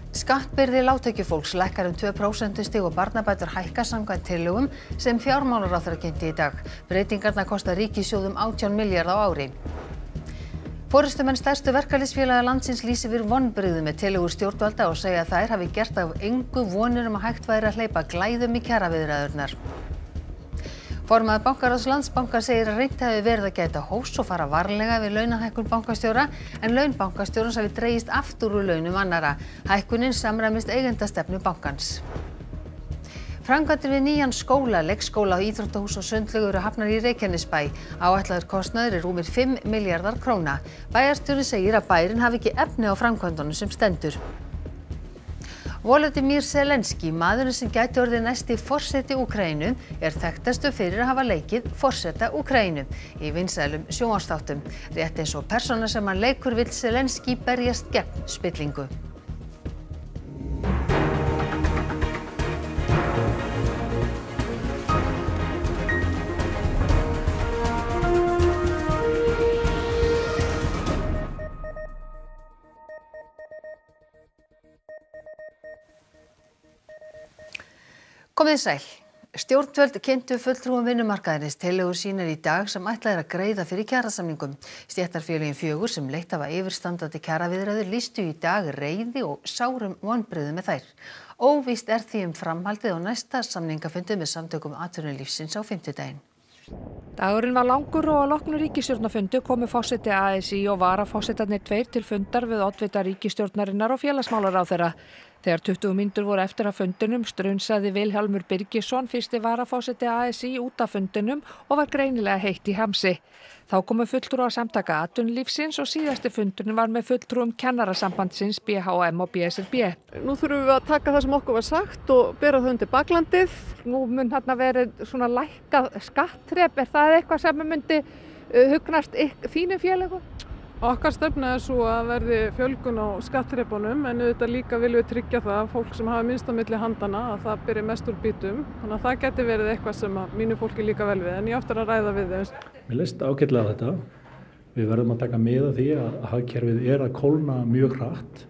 Skattbyrði lágtekjufólks lækkar 2% og barnabætur hækka samkvæmt tillögum sem fjármálaráðherra kynnti í dag. Breytingarnar kosta ríkissjóð 18 milljarða á ári. Forystumenn stærstu verkalýðsfélaga landsins lýsa yfir vonbrigðum með tillögur stjórnvalda og segja að þær hafi gert af engu vonir að hægt væri að hleypa glæðum í kjaraviðræðurnar. Formaður bankaráðs Landsbanka segir að reynt hafi verið að gæta hófs og fara varlega við launahækkun bankastjóra en laun bankastjórans hafi dregist aftur úr launum annarra. Hækkunin samræmist eigendastefnu bankans. Framkvæmdir við nýjan skóla, leikskóla, íþróttahús og sundlaug eru hafnar í Reykjanesbæ. Áætlaður kostnaður rúmir 5 milljarðar króna. Bæjarstjóri segir að bærinn hafi ekki efni á framkvæmdunum sem stendur. Volodymyr Zelensky, maðurinn sem gæti orðið næsti forseti Úkraínu, þekktastur fyrir að hafa leikið forseta Úkraínu í vinsælum sjónvarpsþáttum. Rétt eins og persóna sem hann leikur vill Zelensky berjast gegn spillingu. Komið sæl. Stjórnvöld kynntu fulltrúum vinnumarkaðarins tillögur sínar í dag sem ætlað að greiða fyrir kjarasamningum. Stéttarfélögin 4 sem leitt hafa yfirstandandi kjaraviðræður lýstu í dag reiði og sárum vonbrigðum með þær. Óvíst því framhaldið á næsta samningafundi með samtökum atvinnulífsins á fimmtudaginn. Dagurinn var langur og að loknu ríkisstjórnarfundi komu forseti ASÍ og varaforsetarnir 2 til fundar við oddvita ríkisstjórnarinnar og félagsmálaráðherra. Þegar 20 mínútur voru eftir af fundinum strunsaði Vilhjálmur Birgisson, fyrsti varaforseti ASÍ, út af fundinum og var greinilega heitt í hamsi. Þá komu fulltrúar samtaka atvinnulífsins og síðasti fundurinn var með fulltrúum Kennarasambandsins, BHM og BSRB. Nú þurfum við að taka það sem okkur var sagt og bera það undir baklandið. Nú mun þarna verið svona lækkað skattþrep, það eitthvað sem myndi hugnast þínum félögum? Okkar stefna svo að verði fjölgun á skattþrepunum en auðvitað líka viljum við tryggja það að fólk sem hafa minnst á milli handana að það byrji mest úr bítum. Þannig að það geti verið eitthvað sem að mínu fólki líka vel við en ég aftur að ræða við þeim. Mér leist ágætlega þetta. Við verðum að taka mið af því að hagkerfið að kólna mjög hratt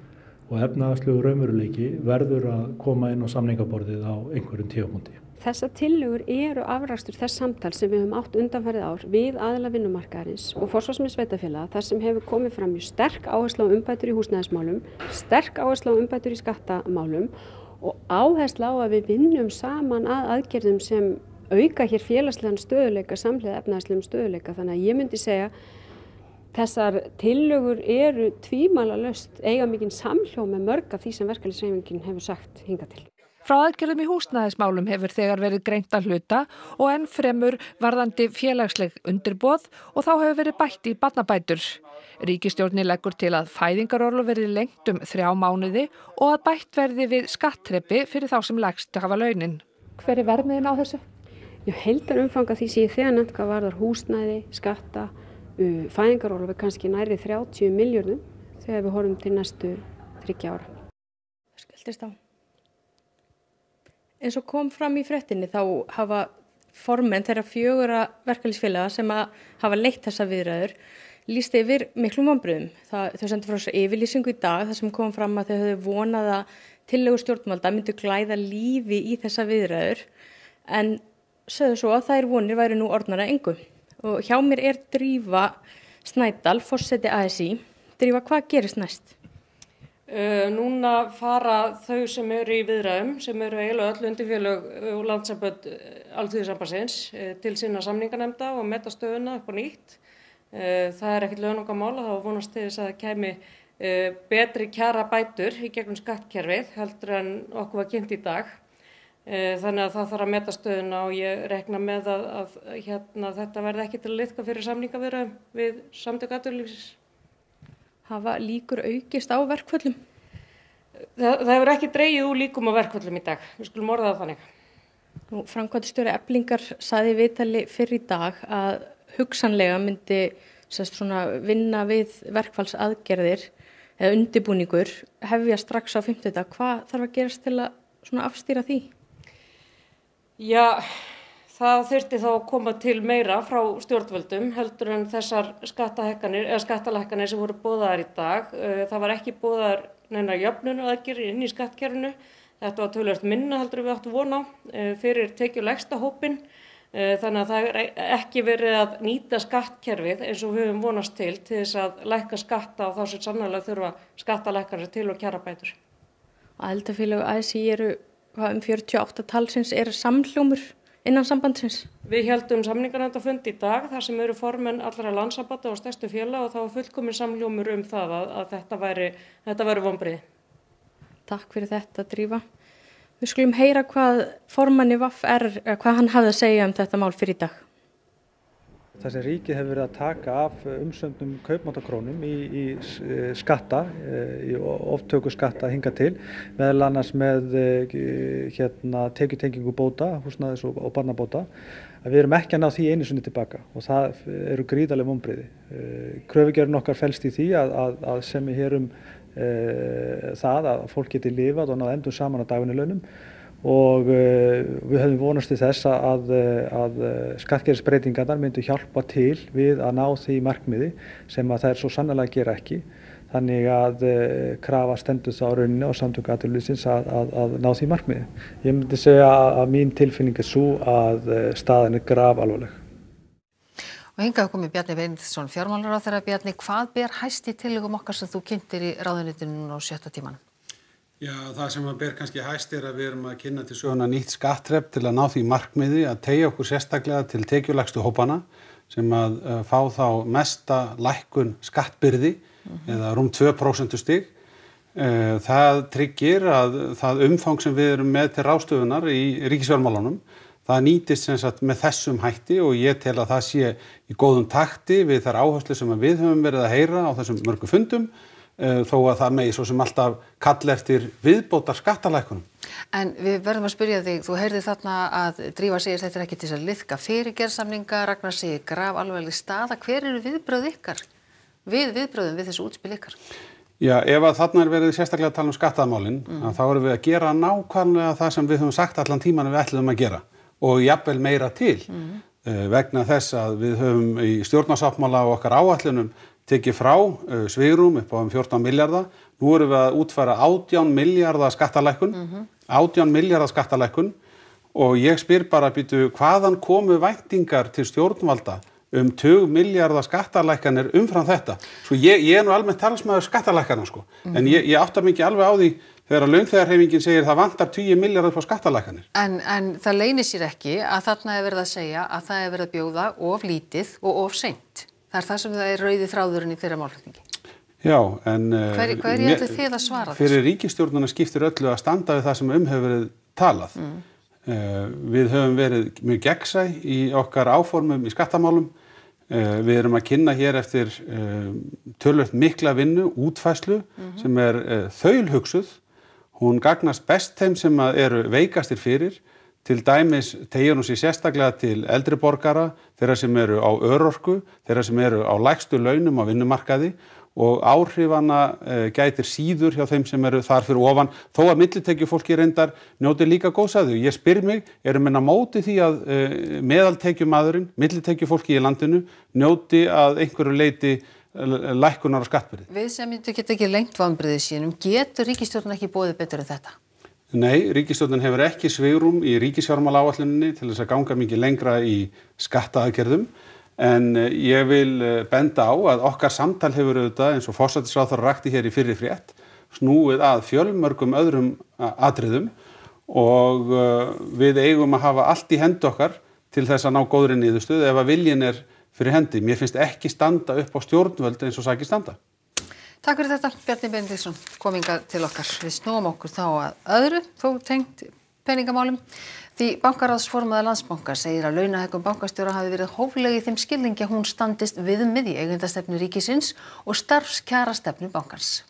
og efnahagslegur raunveruleiki verður að koma inn á samningaborðið á einhverjum tímapunkti. Þessar tillögur eru afrakstur þess samtal sem við höfum átt undanfarið ár við aðila vinnumarkaðarins og forsvarsmenn sveitarfélaga þar sem hefur komið fram mjög sterk áhersla á umbætur í húsnæðismálum, sterk áhersla á umbætur í skattamálum og áhersla á að við vinnum saman að aðgerðum sem auka hér félagslegan stöðugleika samhliða efnahagslegum stöðugleika. Þannig að ég myndi segja þessar tillögur eru tvímælalaust eiga mikinn samhljóm með mörg af því sem verkalýðshreyfingin hefur sagt hingað til. Frá aðgerðum í húsnæðismálum hefur þegar verið greint að hluta og enn fremur varðandi félagsleg undirboð og þá hefur verið bætt í barnabætur. Ríkisstjórnin leggur til að fæðingarorlof verði lengt 3 mánuði og að bætt verði við skattþrepi fyrir þá sem lægst hafa launin. Hver verðmiðinn á þessu? Heildarumfang því sé þegar nefnt hvað varðar húsnæði, skatta, fæðingarorlof kannski nærri 30 milljörðum þegar við horfum til næstu 3 ára. Skildist á. Eins og kom fram í fréttinni þá hafa formenn þeirra 4 verkalýðsfélaga sem hafa leitt þessa viðræður lýst yfir miklum vonbrigðum. Þau sendu frá sér yfirlýsingu í dag þar sem kom fram að þau höfðu vonað að tillögur stjórnvalda myndu glæða lífi í þessa viðræður en sögðu svo að þær vonir væru nú orðnar að engu. Og hjá mér Drífa Snædal, forseti ASÍ. Drífa, hvað gerist næst? Núna fara þau sem eru í viðræðum, sem eru eiginlega öll undirfélög og landssambönd Alþýðusambandsins til sinna samninganefnda og meta stöðuna upp á nýtt. Það ekkert launungarmál og þá vonast til þess að það kæmi betri kjarabætur í gegnum skattkerfið heldur en okkur var kynnt í dag. Þannig að það þarf að meta stöðuna og ég rekna með að þetta verði ekki til að liðka fyrir samningaviðræðum við samtök atvinnulífsins. Hafa líkur aukist á verkföllum? Það hefur ekki dregið úr líkum á verkföllum í dag. Við skulum orða það þannig. Framkvæmdastjóri Eflingar sagði í viðtali fyrr í dag að hugsanlega myndi vinna við verkfallsaðgerðir eða undirbúningur hefja strax á 50. Hvað þarf að gerast til að afstýra því? Já, það þyrfti þá að koma til meira frá stjórnvöldum heldur en þessar skattalækkanir sem voru boðaðar í dag. Það var ekki boðaðar neina jöfnunaraðgerðir inn í skattkerfinu. Þetta var töluvert minna heldur við áttum von á fyrir tekjulægsta hópinn. Þannig að það er ekki verið að nýta skattkerfið eins og við höfum vonast til þess að lækka skatta á þá sem sannarlega þurfa skattalækkanir til og kjarabætur. Aðildarfélög ASÍ eru 48 talsins, er samhljómur innan sambandsins? Við héldum samninganefndarfund í dag þar sem eru formenn allra landssambanda og stærstu félaga og það var fullkominn samhljómur það að þetta væri vonbrigði. Takk fyrir þetta, Drífa. Við skulum heyra hvað formanni VR, hvað hann hafði að segja þetta mál fyrir í dag. Það sem ríkið hefur verið að taka af umsömdum kaupmáttarkrónum í skatta, í oftöku skatta hingað til, meðal annars með tekjutengingu bóta, húsnæðis og barnabóta, að við erum ekki að ná því einu sinni tilbaka og það eru gríðarleg vonbrigði. Kröfugerðin okkar felst í því að semja hér það að fólk geti lifað og náð endum saman á dagvinnulaunum og við höfum vonast til þess að skattkerfisbreytingarnar myndu hjálpa til við að ná því markmiði sem að þær svo sannarlega gera ekki. Þannig að krafa stendur þá rauninni á Samtök atvinnulífsins að ná því markmiði. Ég myndi segja að mín tilfinning er svo að staðan er grafalvarleg. Og hingað komið Bjarni Benediktsson, fjármálaráðherra. Bjarni, hvað ber hæst í tillögum okkar sem þú kynntir í ráðuneytinu núna á 7. tímanum? Já, það sem ber kannski hæst er að við erum að kynna til söguna nýtt skattþrep til að ná því markmiði að teygja okkur sérstaklega til tekjulægstu hópana sem að fá þá mesta lækkun skattbyrði eða rúm 2% stig. Það tryggir að það umfang sem við erum með til ráðstöfunar í ríkisfjármálunum það nýtist sem sagt með þessum hætti og ég tel að það sé í góðum takti við þær áherslur sem við höfum verið að heyra á þessum mörgu fundum þó að það megi svo sem alltaf kalla eftir viðbótar skattalækkunum. En við verðum að spyrja þig, þú heyrðir þarna að Drífa segir þetta er ekki til að liðka fyrirgerðsamninga, Ragnar segir grafalvarleg staða. Hver eru viðbrögð ykkar? Viðbrögðum við þessu útspil ykkar? Já, ef að þarna er verið sérstaklega að tala skattamálin, þá erum við að gera nákvæmlega það sem við höfum sagt allan tíman við ætluðum að gera. Og jafnvel meira til vegna þess að við höfum í stjórnarsáttmála og okkar áætlunum tekið frá svigrúm upp á 14 milljarða. Nú erum við að útfæra 18 milljarða skattalækkun, 18 milljarða skattalækkun og ég spyr bara hvaðan komu væntingar til stjórnvalda 20 milljarða skattalækkanir umfram þetta. Svo ég er nú almennt talsmaður skattalækkana en ég áttar mig ekki alveg á því þegar að launþegahreyfingin segir það vantar 20 milljarðar på skattalækkanir. En það leynir sér ekki að þarna er verið að segja að það er verið að bjóða of lítið og of seint. Það er það sem það er rauði þráðurinn í þeirra málflutningi. Já, en hverju ætlið þið að svara þessu? Fyrir ríkisstjórnina skiptir öllu að standa við það sem hefur verið talað. Við höfum verið mjög gegnsæ í okkar áformum í skattamálum. Við erum að kynna hér eftir töluvert mikla vinnu, útfærslu sem er þaulhugsuð. Hún gagnast best þeim sem eru veikastir fyrir, til dæmis teygir hún sig sérstaklega til eldri borgara, þeirra sem eru á örorku, þeirra sem eru á lægstu launum á vinnumarkaði og áhrifana gætir síður hjá þeim sem eru þar fyrir ofan, þó að millitekjufólki reyndar njóti líka góðs af því. Ég spyr mig, eru menn á móti því að meðaltekjumaðurinn, millitekjufólki í landinu, njóti að einhverju leyti lækkunar á skattbyrði? Við sem geta ekki lengt vonbrigði sínum, getur ríkisstjórnin ekki boðið betur en þetta? Nei, ríkisstjórnin hefur ekki svigrúm í ríkisfjármálaáætluninni til þess að ganga mikið lengra í skattaaðgerðum. En ég vil benda á að okkar samtal hefur auðvitað, eins og forsætisráðherra rakti hér í fyrri frétt, snúið að fjölmörgum öðrum atriðum og við eigum að hafa allt í hendi okkar til þess að ná góðri niðurstöðu ef að viljinn er fyrir hendi. Mér finnst ekki standa upp á stjórnvöld eins og sakir standa. Takk fyrir þetta, Bjarni Benediktsson, kominga til okkar. Við snúum okkur þá að öðru, þó tengt peningamálum. Því bankaráðsformaður Landsbankans segir að launahækkun bankastjóra hafi verið hófleg í þeim skilningi að hún standist viðmið í eigendastefnu ríkisins og starfskjarastefnu bankans.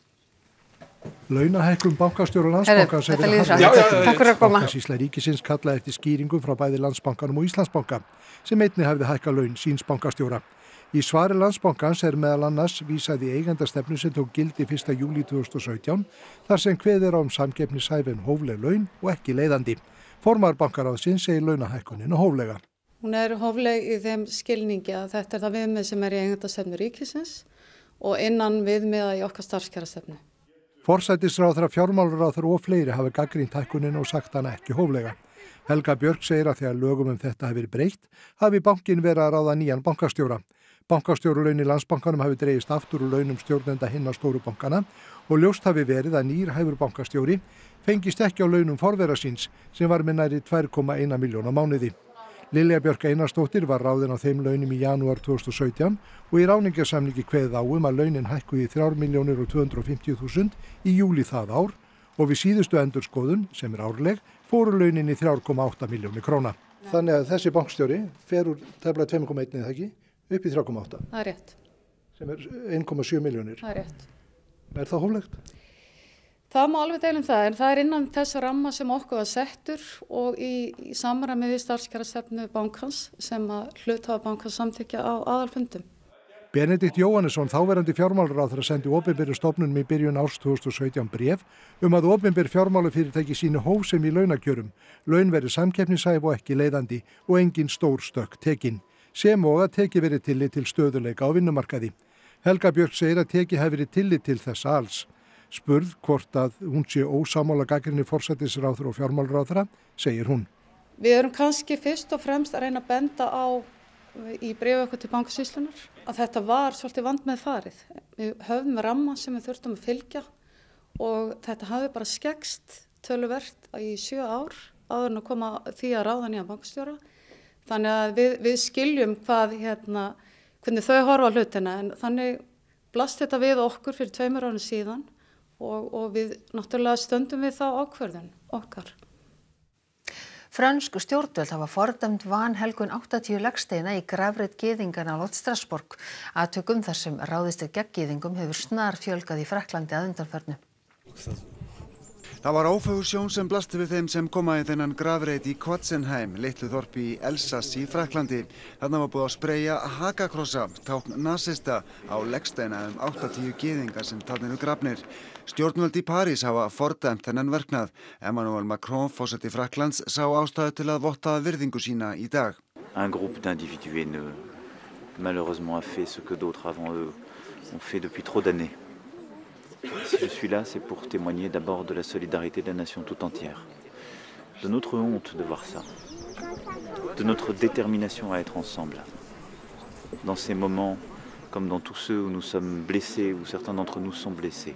Launahækkun bankastjóra Landsbankans hefur verið Bankasýsla ríkisins kallaði eftir skýringum frá bæði Landsbankanum og Íslandsbanka sem einnig hefði hækkað laun síns bankastjóra. Í svari Landsbankans er meðal annars vísað í eigendastefnu sem tók gildi 1. júlí 2017 þar sem kveðið er á samkeppnishæf en hófleg laun og ekki leiðandi. Formaður bankaráðsins segir launahækkunina hóflega. Hún hófleg í þeim skilningi að þetta það viðmið sem í eigendastefnu ríkisins og innan viðmiða í okkar starfskjarastefnu. Forsætisráðherra, fjármálaráðherra og fleiri hafi gagnrýnt hækkunina og sagt hana ekki hóflega. Helga Björk segir að þegar lögum þetta hafi verið breytt, hafi bankinn verið að ráða nýjan bankastjóra. Bankastjóralaun í Landsbankanum hafi dregist aftur úr launum stjórnenda hinna stóru bankana og ljóst hafi verið að nýr hæfur bankastjóri fengist ekki á launum forvera síns sem var með nærri 2,1 milljón á mánuði. Lilja Björk Einarsdóttir var ráðin á þeim launum í janúar 2017 og í ráðningarsamningi kveðið á að launin hækkuðu í 3.250.000 í júlí það ár og við síðustu endurskoðun, sem árleg, fóru launin í 3,8 milljónir króna. Þannig að þessi bankstjóri fer úr tæplega 2,1 eða ekki upp í 3,8. Það rétt. Sem 1,7 milljónir. Það rétt. Það hóflegt? Það má alveg deila það, en það innan þessa ramma sem okkur var settur og í samræmi við starfskjarastefnu bankans sem að hluthafa bankans samþykkja á aðalfundum. Benedikt Jóhannesson, þáverandi fjármálaráðherra, sendi opinberu stofnunum í byrjun árs 2017 bréf að opinber fjármálafyrirtæki sínu hófsemi í launakjörum, laun verið samkeppnishæf og ekki leiðandi og engin stór stökk tekin, sem og að teki verið tillit til stöðuleika á vinnumarkaði. Helga Björk segir að teki hafi verið tillit til þessa alls. Spurð hvort að hún sé ósammála gagnrýni forsætisráðherra og fjármálaráðherra, segir hún. Við erum kannski fyrst og fremst að reyna að benda á í bréfi okkur til Bankasýslunnar að þetta var svolítið vandmeðfarið. Við höfðum ramma sem við þurftum að fylgja og þetta hafi bara skekkst töluvert í 7 ár áður en að koma því að ráða nýjan bankastjóra. Þannig að við skiljum hvernig þau horfa á hlutina, en þannig blast þetta við okkur fyrir 2 árum síðan og við náttúrulega stöndum við þá ákvörðun okkar. Frönsk stjórnvöld hafa fordæmt vanhelgun 80 legsteina í grafreit gyðinganálægt Strassborg. Atvikum þar sem ráðist gegn gyðingum hefur snar fjölgað í Frakklandi að undanförnu. Það var ófögur sjón sem blasti við þeim sem koma í þennan grafreit í Quatzenheim, litlu þorpi í Elsass í Frakklandi. Þarna var búið að spreyja hakakrossa, tákn nasista, á legsteina 80 gyðinga sem þarna eru grafnir. Stjórnvöld í París hafa fordæmt þennan verknað. Emmanuel Macron, forseti Frakklands, sá ástæðu til að votta virðingu sína í dag. Un groupe d'individus haineux, malheureusement a fait ce que d'autres avant eux ont fait depuis trop d'années. Si je suis là, c'est pour témoigner d'abord de la solidarité de la nation tout entière, de notre honte de voir ça, de notre détermination à être ensemble. Dans ces moments, comme dans tous ceux où nous sommes blessés, où certains d'entre nous sont blessés.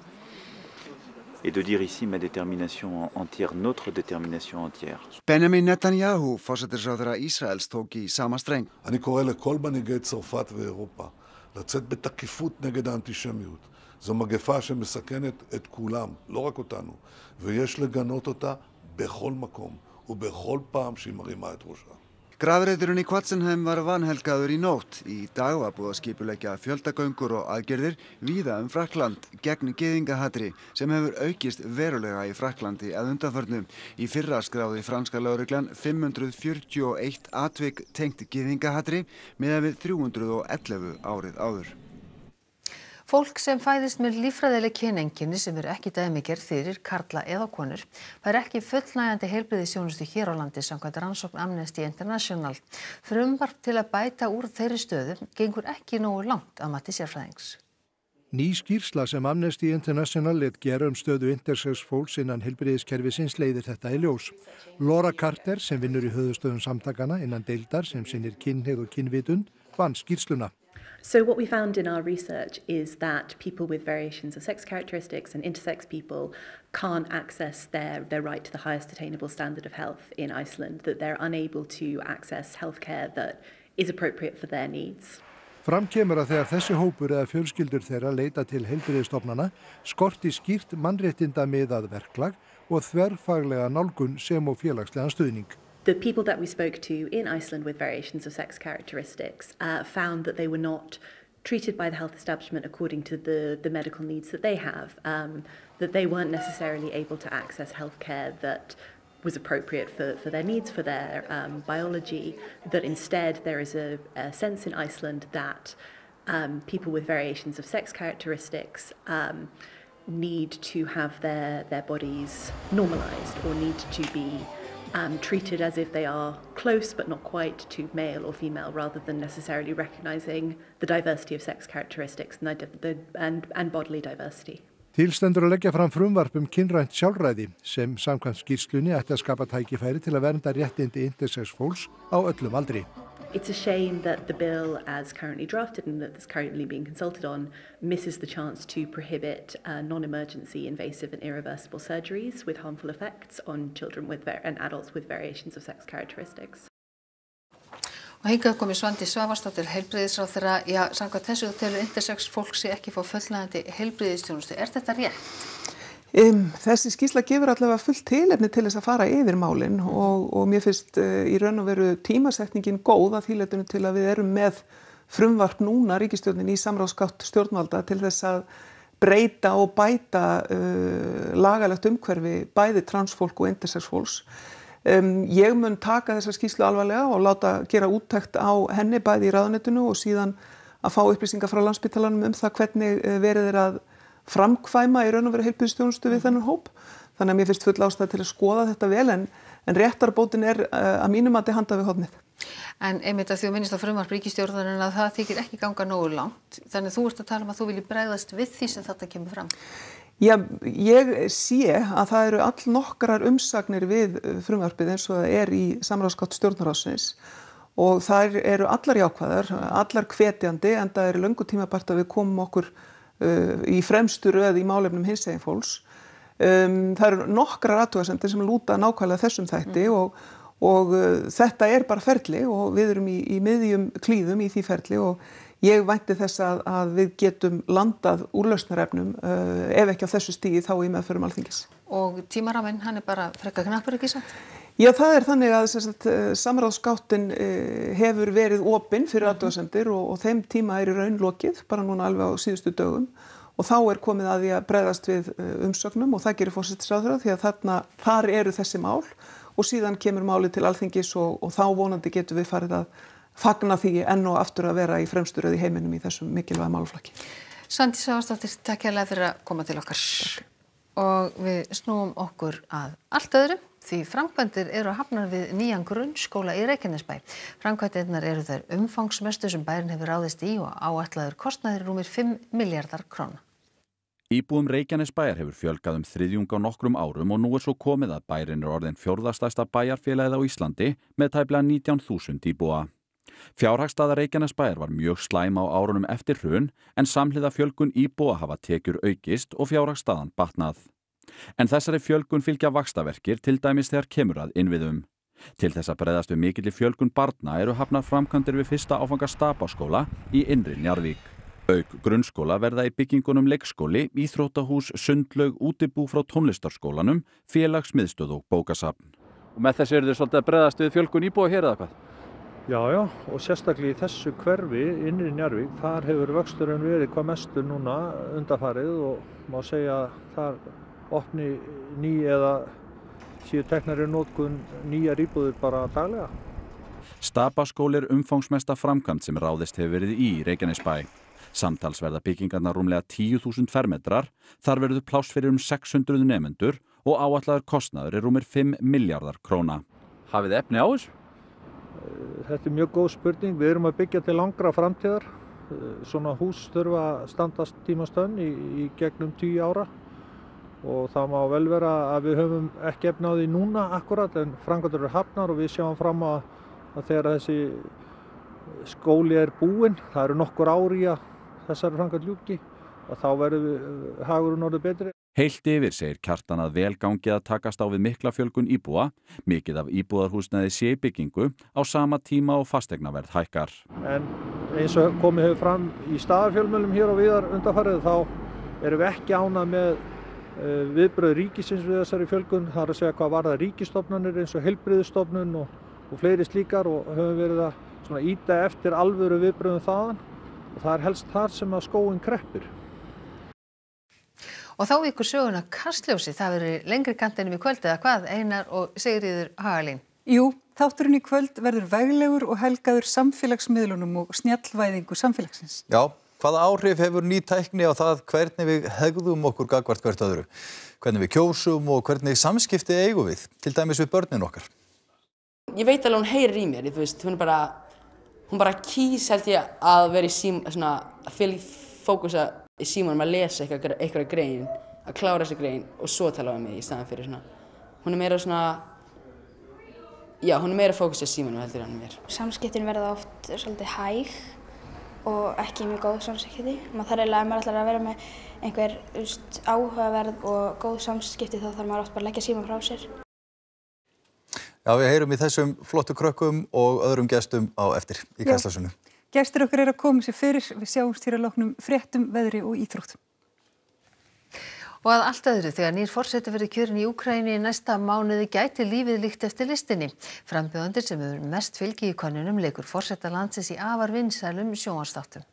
Et de dire ici ma détermination entière, notre détermination entière. Benjamin Netanyahu, forsætisráðherra Ísraels, tók í sama streng. אני קורא לכל מנהיגי צרפת ואירופה לצאת בתקיפות נגד האנטישמיות. זו מגפה שמסכנת את כולם, לא רק אותנו, ויש לגנות אותה בכל מקום ובכל פעם שהיא מרימה את ראשה. Grafreiturinn í Quatzenheim var vanhelgaður í nótt. Í dag var búið að skipuleggja fjöldagöngur og aðgerðir víða Frakkland gegn gyðingahatri sem hefur aukist verulega í Frakklandi að undanförnu. Í fyrra skráði franska lögreglan 541 atvik tengt gyðingahatri miðað við 311 árið áður. Fólk sem fæðist með líffræðileg kyneinkenni sem eru ekki dæmigerð fyrir karla eða konur fær ekki fullnægjandi heilbrigðisþjónustu hér á landi samkvæmt rannsókn Amnesty International. Frumvarp til að bæta úr þeirri stöðu gengur ekki nógu langt að mati sérfræðings. Ný skýrsla sem Amnesty International lét gera stöðu intersex fólks innan heilbrigðiskerfisins leiðir þetta í ljós. Laura Carter, sem vinnur í höfuðstöðum samtakana innan deildar sem sinnir kynhneigð og kynvitund, vann skýrsluna. So what we found in our research is that people with variations of sex characteristics and intersex people can't access their right to the highest attainable standard of health in Iceland, that they're unable to access healthcare that is appropriate for their needs. Fram kemur að þegar þessi hópur eða fjölskyldur þeirra leita til heilbrigðisstofnana skorti skýrt mannréttinda miðað verklag og þverfaglega nálgun sem og félagslegan stuðning. The people that we spoke to in Iceland with variations of sex characteristics found that they were not treated by the health establishment according to the medical needs that they have, that they weren't necessarily able to access healthcare that was appropriate for their needs, for their biology, that instead there is a sense in Iceland that people with variations of sex characteristics need to have their bodies normalized or need to be treated as if they are close but not quite to male or female, rather than necessarily recognising the diversity of sex characteristics and bodily diversity. Til stendur að leggja fram frumvarp kynrænt sjálfræði sem samkvæmt skýrslunni ætti að skapa tækifæri til að vernda réttindi intersex fólks á öllum aldri. It's a shame that the bill as currently drafted and that's currently being consulted on misses the chance to prohibit non-emergency invasive and irreversible surgeries with harmful effects on children and adults with variations of sex characteristics. Og hingað komið Svandís Svavarsdóttir, heilbrigðisráðherra. Já, samkvæmt þessu telur intersex fólk sig ekki fá fullnægjandi heilbrigðisþjónustu. Er þetta rétt? Þessi skýrsla gefur allavega fullt tilefni til þess að fara yfir málin og mér finnst í raun og veru tímasetningin góð að því leytinu til að við erum með frumvarp núna ríkisstjórnin í samráðsgátt stjórnvalda til þess að breyta og bæta lagalegt umhverfi bæði transfólk og intersex fólks. Ég mun taka þessa skýrslu alvarlega og láta gera úttekt á henni bæði í ráðuneytinu og síðan að fá upplýsingar frá Landspítalanum það hvernig verið að framkvæma í raun og veru heilbrigðisþjónustu við þennan hóp. Þannig að mér finnst full ástæða til að skoða þetta vel en réttarbótin að mínum mati handa við hornið. En einmitt að því að minnist á frumvarp ríkisstjórnarinnar að það þykir ekki ganga nógu langt. Þannig þú ert að tala að þú vilji bregðast við því sem þetta kemur fram. Já, ég sé að það eru allnokkrar umsagnir við frumvarpið eins og það er í samráðsgátt stjórnarráðsins og þær eru allar jákvæðar, allar hvetjandi en það er löngu tímabært að við komum okkur í fremstu röð í málefnum hinsegin fólks. Það eru nokkrar athugasemdir sem lúta nákvæmlega þessum þætti og þetta er bara ferli og við erum í miðjum klíðum í því ferli og ég vænti þess að við getum landað úrlausnarefnum ef ekki á þessu stigi þá í meðförum Alþingis. Og tímaraminn, hann er bara frekar knappur ekki satt? Já, það er þannig að samráðsgáttin hefur verið opinn fyrir athugasemdir og þeim tíma er í raun lokið, bara núna alveg á síðustu dögum og þá er komið að því að bregðast við umsögnum og það gerir forsætisráðherra því að þar eru þessi mál og síðan kemur málið til Alþingis og þá vonandi getum við farið að fagna því enn og aftur að vera í fremstu röð í heiminum í þessum mikilvæga málaflokki. Svandís Svavarsdóttir, takk hérlega fyrir að koma til okkar. Takk. Og við snúum okkur að allt öðru því framkvæmdir eru hafnar við nýjan grunnskóla í Reykjanesbæ. Framkvæmdirnar eru þær umfangsmestu sem bærinn hefur ráðist í og áætlaður kostnaður rúmir 5 milljarðar króna. Íbúum Reykjanesbæjar hefur fjölgað þriðjung á nokkrum árum og nú er svo komið að bærinn er orðinn fjórðastærsta bæjarfélagið á Íslandi með tæplega 19.000 íbúa. Fjárhagsstaða Reykjanesbæjar var mjög slæm á árunum eftir hrun en samhliða fjölgun íbúa hafa tekjur aukist og fjárhagsstaðan batnað. En þessari fjölgun fylgja vaxtaverkir til dæmis þegar kemur að innviðum. Til þess að bregðast við mikilli fjölgun barna eru hafnar framkvæmdir við fyrsta áfanga Stapaskóla í innri Njarðvík. Auk grunnskóla verða í byggingunum leikskóli, íþróttahús, sundlaug, útibú frá tónlistarskólanum, félagsmiðstöð og bókasafn. Og með þessu eru þið svolítið að bregðast við fjölgun íbúa hér eða hvað? Já, og sérstaklega í þessu hverfi innri Njarðvík, þar hefur vöxturinn verið hvað mestur núna undanfarið og má segja að þar opni ný eða séu teknar í notkun nýjar íbúðir bara daglega. Stapaskóli er umfangsmesta framkvæmd sem ráðist hefur verið í Reykjanesbæ. Samtals verða byggingarnar rúmlega 10.000 fermetrar, þar verður pláss fyrir 600 nemendur og áætlaður kostnaður er rúmir 5 milljarðar króna. Hafið þið efni á þessu? Þetta er mjög góð spurning. Við erum að byggja til langra framtíðar. Svona hús þurfa að standast tímastönn í gegnum 10 ára og það má vel vera að við höfum ekki efni á því núna akkurat en framkvæmdir eru hafnar og við sjáum fram að þegar þessi skóli er búinn, það eru nokkur ár í að þessari framkvæmd ljúki og þá verður hagurinn orðið betri. Heilt yfir segir Kjartan að vel gangi að takast á við mikla fjölgun íbúa, mikið af íbúðarhúsnæði sé í byggingu á sama tíma og fasteignaverð hækkar. En eins og komið hefur fram í staðarfjölmiðlum hér og víðar undanfarið þá erum við ekki ánað með viðbrögð ríkisins við þessari fjölgun. Það er að segja hvað varðar ríkisstofnanir eins og heilbrigðisstofnun og fleiri slíkar og höfum verið að ýta eftir alvöru viðbrögðum þaðan og það er helst þar sem að skóginn kreppir. Og þá víkur söguna Kastljósi, það verður lengri kantinum í kvöld eða hvað, Einar og Sigríður Hagalín? Jú, þátturinn í kvöld verður veglegur og helgaður samfélagsmiðlunum og snjallvæðingu samfélagsins. Já, hvaða áhrif hefur ný tækni á það hvernig við hegðum okkur gagnvart hvert öðru? Hvernig við kjósum og hvernig samskipti eigum við, til dæmis við börnin okkar? ég veit alveg hún heyrir í mér, þú veist, hún bara kýs held ég að vera í svona, að fókusa í símanum að lesa eitthvað grein, að klára þessi grein og svo tala við mig í staðan fyrir svona. Hún meira svona, já, hún meira fókusið í símanum heldur en mér. Samskiptin verða oft svolítið hæg og ekki mjög góð samskipti. Maður þarf eiginlega, ef maður ætlar að vera með einhver áhugaverð og góð samskipti þá þarf maður oft bara að leggja símann frá sér. Já, við heyrum í þessum flottu krökkum og öðrum gestum á eftir í Kastljósinu. Gestir okkar að koma sér fyrir. Við sjáumst hér að loknum fréttum, veðri og íþrótt. Og að allt öðru, þegar nýr forseti verður kjörinn í Úkraínu í næsta mánuði gæti lífið líkt eftir listinni. Frambjóðendur sem hefur mest fylgi í könnunum leikur forseta landsins í afar vinsælum sjónvarpsþáttum.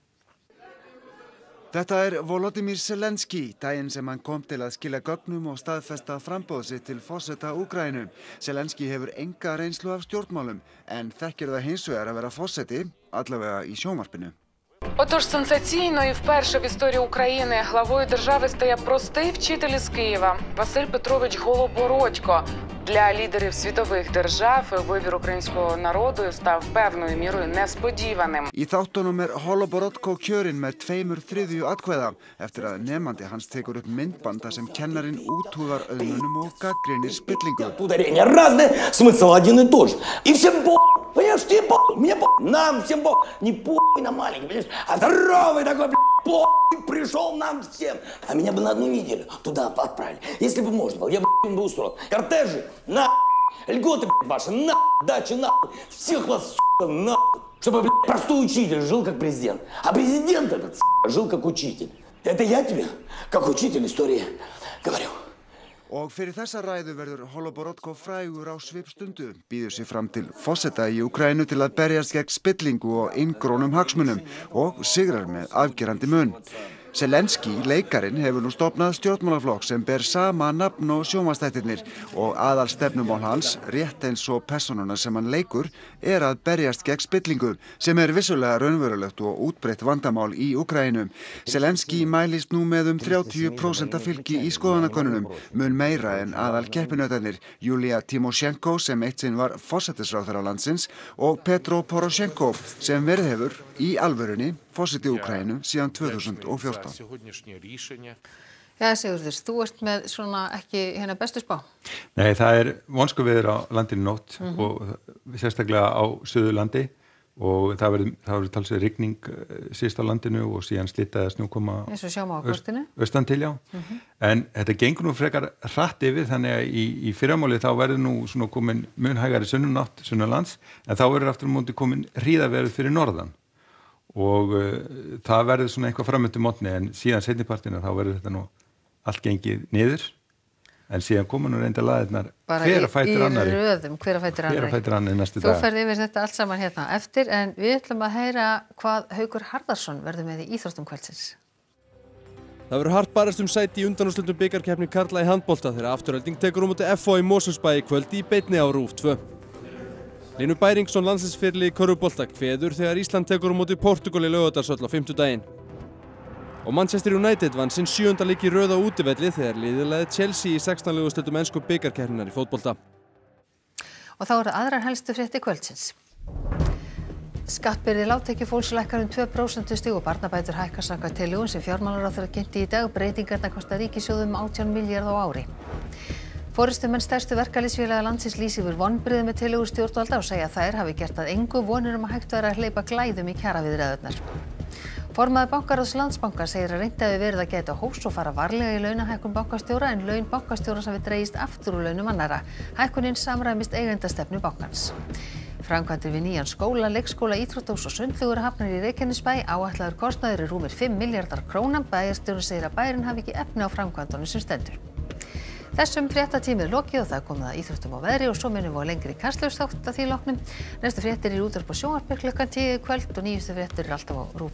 Þetta Volodymyr Zelensky, daginn sem hann kom til að skila gögnum og staðfesta framboð sitt til forseta Úkraínu. Zelensky hefur enga reynslu af stjórnmálum, en þekkir það hins vegar að vera forseti, allavega í sjónvarpinu. Отож, сенсаційно і вперше в історії України главою держави стає простий вчитель із Києва Василь Петрович Голобородько. Для лідерів світових держав вибір українського народу став певною мірою несподіваним. Í þáttunum Holoborodko kjörinn með 2/3 atkvæða eftir að nemandi hans tekur upp myndband þar sem kennarinn úthúðar auðmunum og gagnrýnir spillingu. Ударения разные, смысл один и тот же. И всем понимаешь, тебе мне нам всем не на маленький, понимаешь, а здоровый такой, пришел нам всем. А меня бы на 1 неделю туда отправили. Если бы можно было, я бы устроил. Кортежи, льготы ваши, дачи, всех вас, чтобы простой учитель жил как президент. А президент этот, жил как учитель. Это я тебе, как учитель истории, говорю. Og fyrir þessa ræðu verður Holoborodko frægur á svipstundu, býður sig fram til forseta í Úkraínu til að berjast gegn spillingu og inngrónum hagsmunum og sigrar með afgerandi mun. Zelensky, leikarinn, hefur nú stofnað stjórnmálaflokk sem ber sama nafn og sjónvarpsþættirnir og aðalstefnumál hans, rétt eins og persónuna sem hann leikur, að berjast gegn spillingu, sem vissulega raunverulegt og útbreitt vandamál í Úkraínu. Zelensky mælist nú með 30% fylgi í skoðanakönnunum, mun meira en aðal keppinautarnir, Julia Timoshenko sem eitt sinn var forsætisráðherra landsins og Petro Poroshenko sem verið hefur í alvörunni forseti Úkraínu síðan 2014. Já, Sigurður, þú ert með svona ekki bestu spá? Nei, það vonskuveður á landinu nótt og sérstaklega á Suðurlandi og það verður talsvert rigning síðst á landinu og síðan slita eða snjókoma eins og sjáum á kortinu austan til, já. En þetta gengur nú frekar hratt yfir, þannig að í fyrramáli þá verður nú svona komin mun hægari sunnanátt sunnanlands, en þá verður aftur á móti komin hríðarveður fyrir norðan. Og það verður svona eitthvað framöndu mótni, en síðan seinnipartina þá verður þetta nú allt gengið niður, en síðan koma nú reynda laðirnar hver að fætur annari. Bara í röðum, hver að fætur annari næstu dag. Þú ferð yfir þetta allt saman hérna eftir, en við ætlum að heyra hvað Haukur Harðarson verður með í íþróttum kvöldsins. Það verður hart barist sæti í undanúrslitum bikarkeppni karla í handbolta þegar Afturelding tekur á móti FH í Mosfellsbæ í kvöld í beinni á RÚV 2. Hlynur Bæringsson landsliðsfyrirliði í körfubolta kveður þegar Ísland tekur á móti Portúgal í Laugardalshöll á fimmtudaginn. Og Manchester United vann sinn 7. leik í röð á útivelli þegar liðið lagði Chelsea í 16 úrslitum ensku bikarkeppninnar í fótbolta. Og þá eru aðrar helstu fréttir kvöldsins. Skattbyrði lágtekjufólks lækkar 2% og barnabætur hækka samkvæmt tillögum sem fjármálaráðherra kynnti í dag. Breytingarnar kosta ríkissjóði 18 milljarða á ári. Forystumenn stærstu verkalýðsfélaga landsins lýsa yfir vonbrigðum með tillögur stjórnvalda og segja að þær hafi gert að engu vonir að hægt væri að hleypa glæðum í kjaraviðræðurnar. Formaður bankaráðs Landsbankans segir að reynt hafi verið að gæta hófs og fara varlega í launahækkun bankastjóra en laun bankastjórans hafi dregist aftur úr launum annarra. Hækkunin samræmist eigendastefnu bankans. Framkvæmdir við nýjan skóla, leikskóla, íþróttahús og sundlaugar hafnar í Reykjanesbæ. Áætlaður kostnaður rúmir 5 milljarðar króna. Bæjarstjórinn segir að bærinn hafi ekki efni á framkvæmdunum sem stendur. Þessum fréttatími lokið og það komið að íþróttum og veðri og svo minnum við á lengri Kastljósþátt að því loknum. Næstu fréttir í útvarpi og sjónvarpi klukkan 10 í kvöld og nýjustu fréttir alltaf á RÚV.